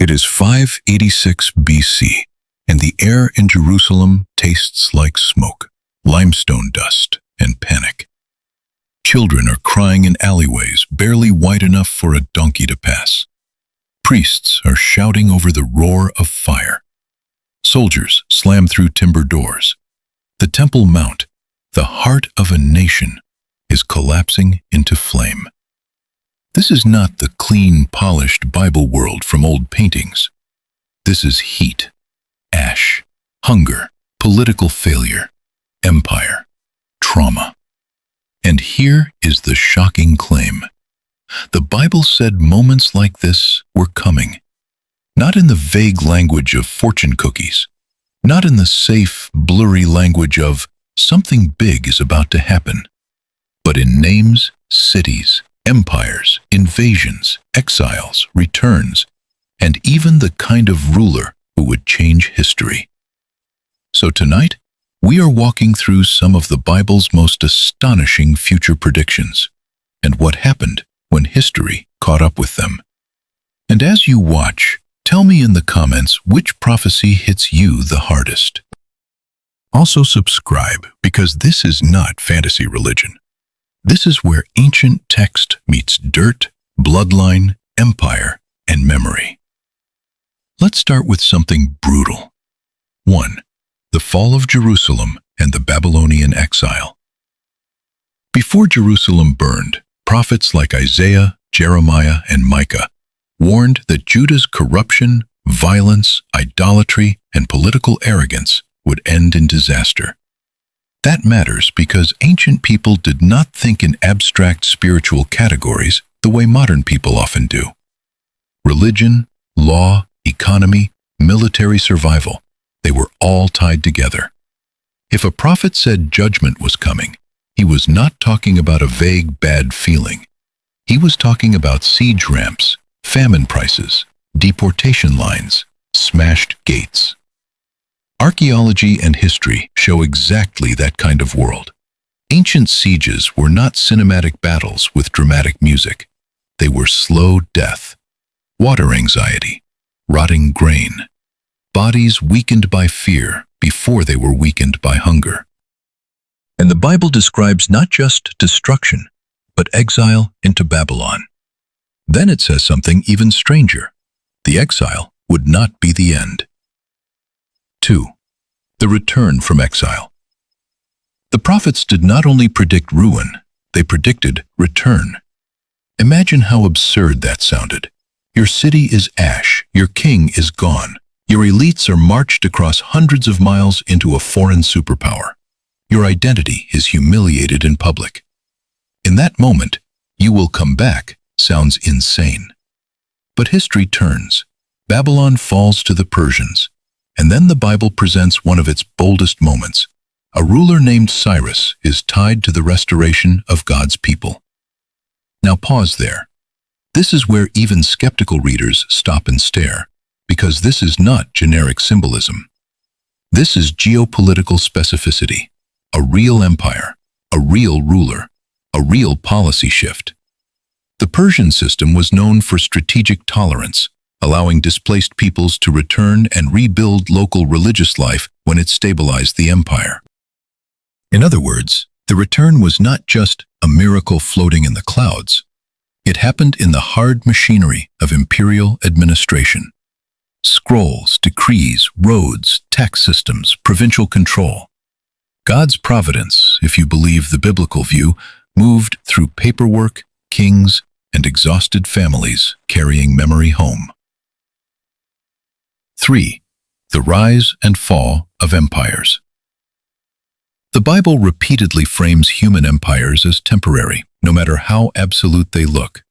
It is 586 BC, and the air in Jerusalem tastes like smoke, limestone dust, and panic. Children are crying in alleyways barely wide enough for a donkey to pass. Priests are shouting over the roar of fire. Soldiers slam through timber doors. The Temple Mount, the heart of a nation, is collapsing into flame. This is not the clean, polished Bible world from old paintings. This is heat, ash, hunger, political failure, empire, trauma. And here is the shocking claim. The Bible said moments like this were coming. Not in the vague language of fortune cookies. Not in the safe, blurry language of something big is about to happen. But in names, cities, empires, invasions, exiles, returns, and even the kind of ruler who would change history. So tonight, we are walking through some of the Bible's most astonishing future predictions and what happened when history caught up with them. And as you watch, tell me in the comments which prophecy hits you the hardest. Also subscribe, because this is not fantasy religion. This is where ancient text meets dirt, bloodline, empire, and memory. Let's start with something brutal. 1. The fall of Jerusalem and the Babylonian exile. Before Jerusalem burned, prophets like Isaiah, Jeremiah, and Micah warned that Judah's corruption, violence, idolatry, and political arrogance would end in disaster. That matters because ancient people did not think in abstract spiritual categories the way modern people often do. Religion, law, economy, military survival, they were all tied together. If a prophet said judgment was coming, he was not talking about a vague bad feeling. He was talking about siege ramps, famine prices, deportation lines, smashed gates. Archaeology and history show exactly that kind of world. Ancient sieges were not cinematic battles with dramatic music. They were slow death, water anxiety, rotting grain, bodies weakened by fear before they were weakened by hunger. And the Bible describes not just destruction, but exile into Babylon. Then it says something even stranger. The exile would not be the end. 2. The return from exile. The prophets did not only predict ruin, they predicted return. Imagine how absurd that sounded. Your city is ash, your king is gone, your elites are marched across hundreds of miles into a foreign superpower. Your identity is humiliated in public. In that moment, "you will come back" sounds insane. But history turns. Babylon falls to the Persians. And then the Bible presents one of its boldest moments. A ruler named Cyrus is tied to the restoration of God's people. Now pause there. This is where even skeptical readers stop and stare, because this is not generic symbolism. This is geopolitical specificity, a real empire, a real ruler, a real policy shift. The Persian system was known for strategic tolerance, allowing displaced peoples to return and rebuild local religious life when it stabilized the empire. In other words, the return was not just a miracle floating in the clouds. It happened in the hard machinery of imperial administration. Scrolls, decrees, roads, tax systems, provincial control. God's providence, if you believe the biblical view, moved through paperwork, kings, and exhausted families carrying memory home. 3. The rise and fall of empires. The Bible repeatedly frames human empires as temporary, no matter how absolute they look.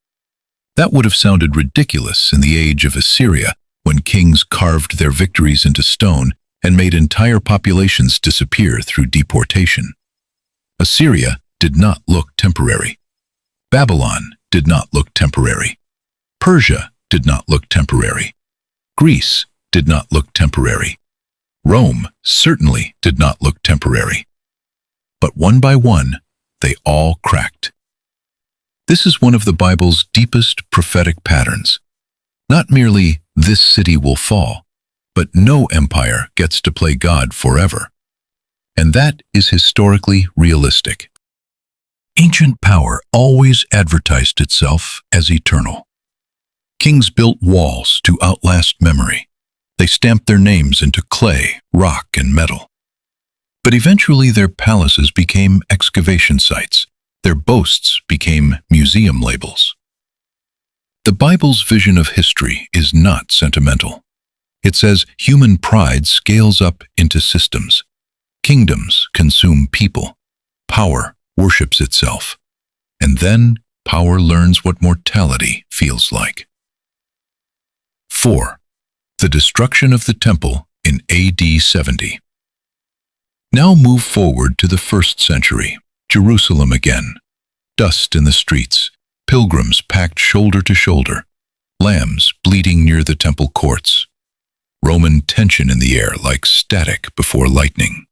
That would have sounded ridiculous in the age of Assyria, when kings carved their victories into stone and made entire populations disappear through deportation. Assyria did not look temporary. Babylon did not look temporary. Persia did not look temporary. Greece did not look temporary. Rome certainly did not look temporary. But one by one, they all cracked. This is one of the Bible's deepest prophetic patterns. Not merely this city will fall, but no empire gets to play God forever. And that is historically realistic. Ancient power always advertised itself as eternal. Kings built walls to outlast memory. They stamped their names into clay, rock, and metal. But eventually their palaces became excavation sites. Their boasts became museum labels. The Bible's vision of history is not sentimental. It says human pride scales up into systems. Kingdoms consume people. Power worships itself. And then power learns what mortality feels like. 4. The destruction of the temple in AD 70. Now move forward to the 1st century, Jerusalem again. Dust in the streets, pilgrims packed shoulder to shoulder, lambs bleeding near the temple courts, Roman tension in the air like static before lightning.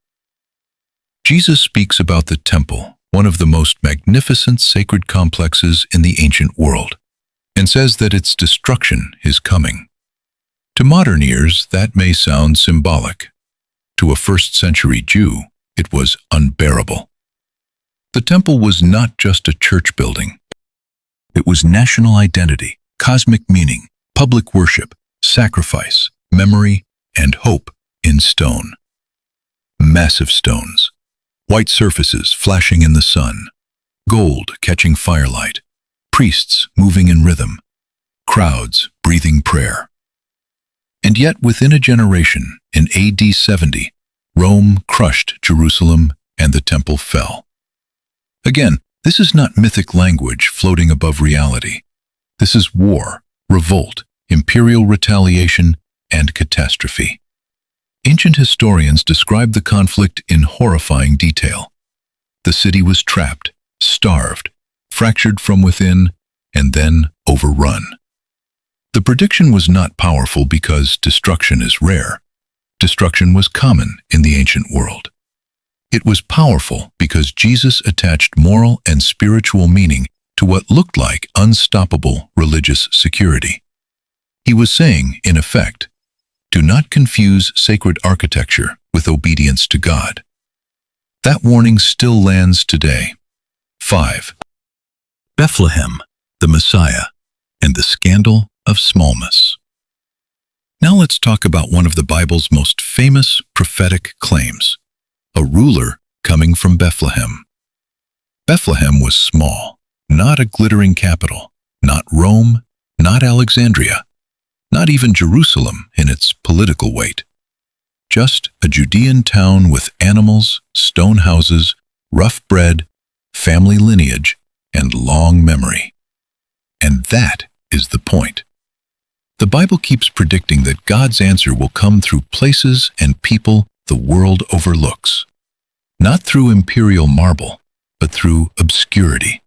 Jesus speaks about the temple, one of the most magnificent sacred complexes in the ancient world, and says that its destruction is coming. To modern ears, that may sound symbolic. To a 1st century Jew, it was unbearable. The temple was not just a church building. It was national identity, cosmic meaning, public worship, sacrifice, memory, and hope in stone. Massive stones, white surfaces flashing in the sun, gold catching firelight, priests moving in rhythm, crowds breathing prayer. And yet within a generation, in AD 70, Rome crushed Jerusalem and the temple fell. Again, this is not mythic language floating above reality. This is war, revolt, imperial retaliation, and catastrophe. Ancient historians describe the conflict in horrifying detail. The city was trapped, starved, fractured from within, and then overrun. The prediction was not powerful because destruction is rare. Destruction was common in the ancient world. It was powerful because Jesus attached moral and spiritual meaning to what looked like unstoppable religious security. He was saying, in effect, do not confuse sacred architecture with obedience to God. That warning still lands today. 5. Bethlehem, the Messiah, and the scandal of smallness. Now let's talk about one of the Bible's most famous prophetic claims, a ruler coming from Bethlehem. Bethlehem was small, not a glittering capital, not Rome, not Alexandria, not even Jerusalem in its political weight. Just a Judean town with animals, stone houses, rough bread, family lineage, and long memory. And that is the point. The Bible keeps predicting that God's answer will come through places and people the world overlooks. Not through imperial marble, but through obscurity.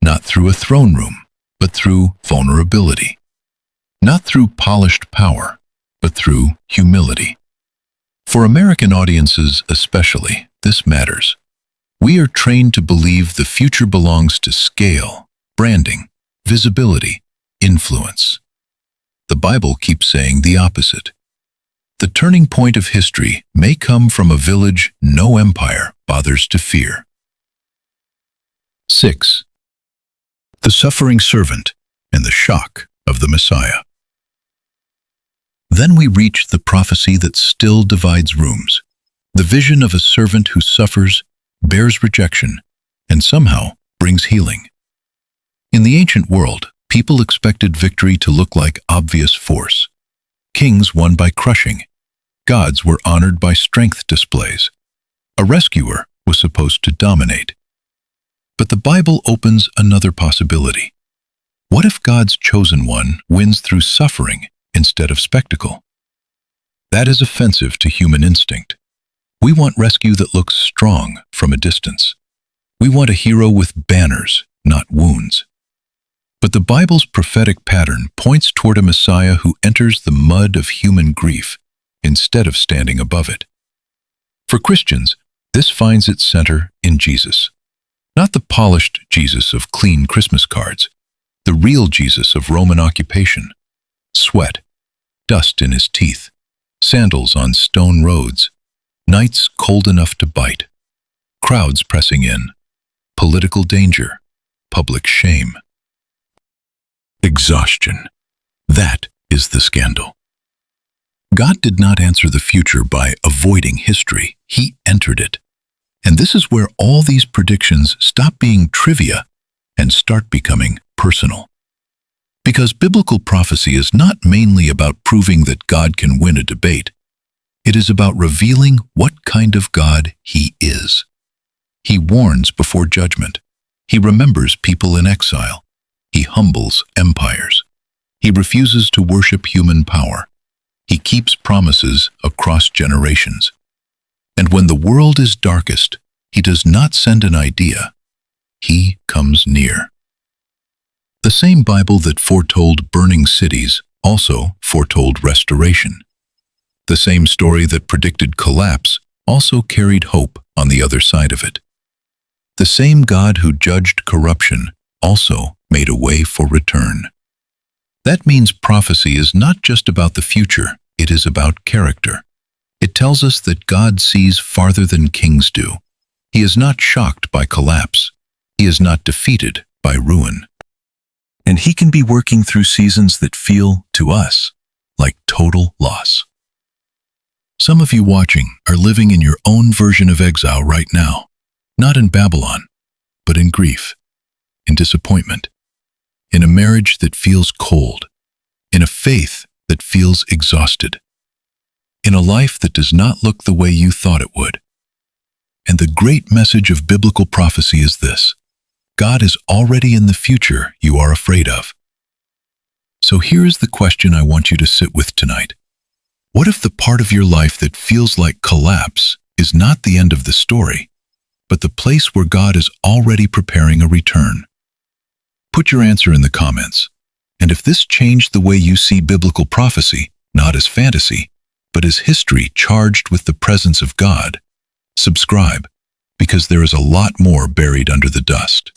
Not through a throne room, but through vulnerability. Not through polished power, but through humility. For American audiences especially, this matters. We are trained to believe the future belongs to scale, branding, visibility, influence. The Bible keeps saying the opposite. The turning point of history may come from a village no empire bothers to fear. 6. The suffering servant and the shock of the Messiah. Then we reach the prophecy that still divides rooms, the vision of a servant who suffers, bears rejection, and somehow brings healing. In the ancient world, people expected victory to look like obvious force. Kings won by crushing. Gods were honored by strength displays. A rescuer was supposed to dominate. But the Bible opens another possibility. What if God's chosen one wins through suffering instead of spectacle? That is offensive to human instinct. We want rescue that looks strong from a distance. We want a hero with banners, not wounds. But the Bible's prophetic pattern points toward a Messiah who enters the mud of human grief instead of standing above it. For Christians, this finds its center in Jesus. Not the polished Jesus of clean Christmas cards, the real Jesus of Roman occupation, sweat, dust in his teeth, sandals on stone roads, nights cold enough to bite, crowds pressing in, political danger, public shame. Exhaustion. That is the scandal. God did not answer the future by avoiding history. He entered it. And this is where all these predictions stop being trivia and start becoming personal. Because biblical prophecy is not mainly about proving that God can win a debate. It is about revealing what kind of God He is. He warns before judgment. He remembers people in exile. He humbles empires. He refuses to worship human power. He keeps promises across generations. And when the world is darkest, He does not send an idea. He comes near. The same Bible that foretold burning cities also foretold restoration. The same story that predicted collapse also carried hope on the other side of it. The same God who judged corruption also made a way for return. That means prophecy is not just about the future, it is about character. It tells us that God sees farther than kings do. He is not shocked by collapse. He is not defeated by ruin. And He can be working through seasons that feel, to us, like total loss. Some of you watching are living in your own version of exile right now, not in Babylon, but in grief, in disappointment, in a marriage that feels cold, in a faith that feels exhausted, in a life that does not look the way you thought it would. And the great message of biblical prophecy is this: God is already in the future you are afraid of. So here is the question I want you to sit with tonight. What if the part of your life that feels like collapse is not the end of the story, but the place where God is already preparing a return? Put your answer in the comments. And if this changed the way you see biblical prophecy, not as fantasy, but as history charged with the presence of God, subscribe, because there is a lot more buried under the dust.